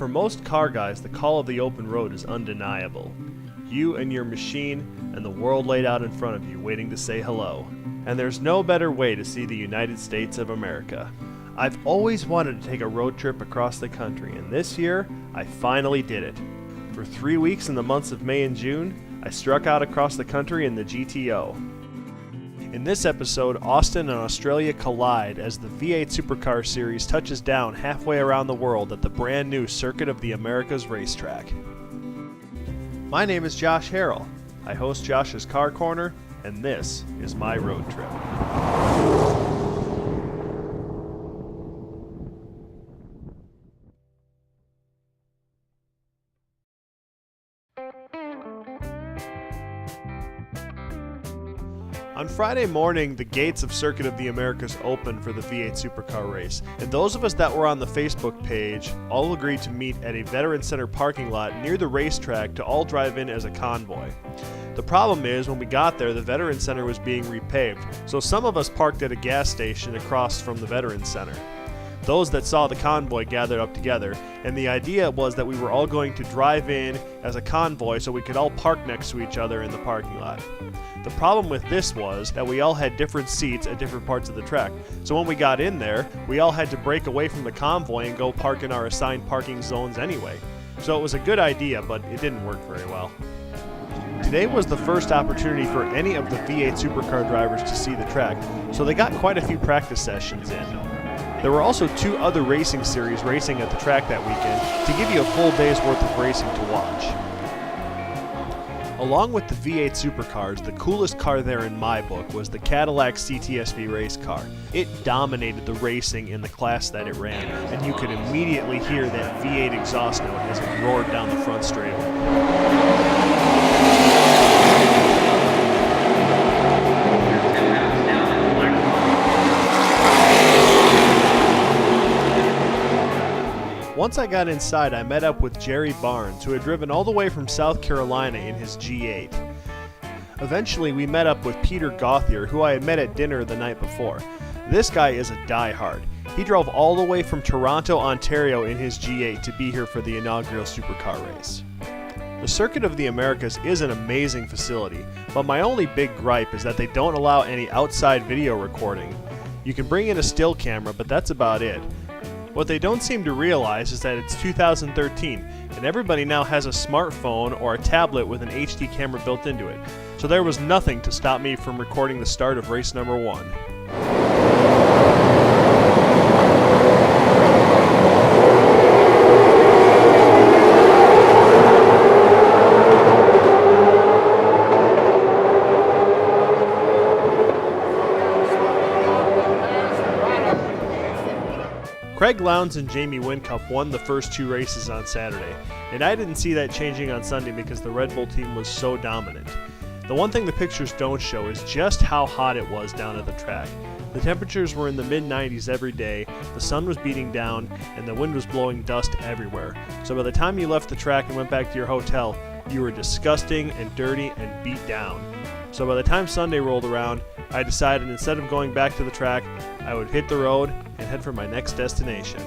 For most car guys, the call of the open road is undeniable. You and your machine, and the world laid out in front of you, waiting to say hello. And there's no better way to see the United States of America. I've always wanted to take a road trip across the country, and this year, I finally did it. For 3 weeks in the months of May and June, I struck out across the country in the GTO. In this episode, Austin and Australia collide as the V8 Supercars series touches down halfway around the world at the brand new Circuit of the Americas racetrack. My name is Josh Harrell. I host Josh's Car Corner, and this is my road trip. On Friday morning, the gates of Circuit of the Americas opened for the V8 Supercar race, and those of us that were on the Facebook page all agreed to meet at a Veterans Center parking lot near the racetrack to all drive in as a convoy. The problem is, when we got there, the Veterans Center was being repaved, so some of us parked at a gas station across from the Veterans Center. Those that saw the convoy gathered up together, and the idea was that we were all going to drive in as a convoy so we could all park next to each other in the parking lot. The problem with this was that we all had different seats at different parts of the track, so when we got in there, we all had to break away from the convoy and go park in our assigned parking zones anyway. So it was a good idea, but it didn't work very well. Today was the first opportunity for any of the V8 Supercar drivers to see the track, so they got quite a few practice sessions in. There were also 2 other racing series racing at the track that weekend to give you a full day's worth of racing to watch. Along with the V8 Supercars, the coolest car there in my book was the Cadillac CTSV race car. It dominated the racing in the class that it ran, and you could immediately hear that V8 exhaust note as it roared down the front straightaway. Once I got inside, I met up with Jerry Barnes, who had driven all the way from South Carolina in his G8. Eventually, we met up with Peter Gauthier, who I had met at dinner the night before. This guy is a diehard. He drove all the way from Toronto, Ontario in his G8 to be here for the inaugural supercar race. The Circuit of the Americas is an amazing facility, but my only big gripe is that they don't allow any outside video recording. You can bring in a still camera, but that's about it. What they don't seem to realize is that it's 2013, and everybody now has a smartphone or a tablet with an HD camera built into it, so there was nothing to stop me from recording the start of race number 1. Craig Lowndes and Jamie Whincup won the first 2 races on Saturday, and I didn't see that changing on Sunday because the Red Bull team was so dominant. The one thing the pictures don't show is just how hot it was down at the track. The temperatures were in the mid-90s every day, the sun was beating down, and the wind was blowing dust everywhere. So by the time you left the track and went back to your hotel, you were disgusting and dirty and beat down. So by the time Sunday rolled around, I decided instead of going back to the track, I would hit the road and head for my next destination.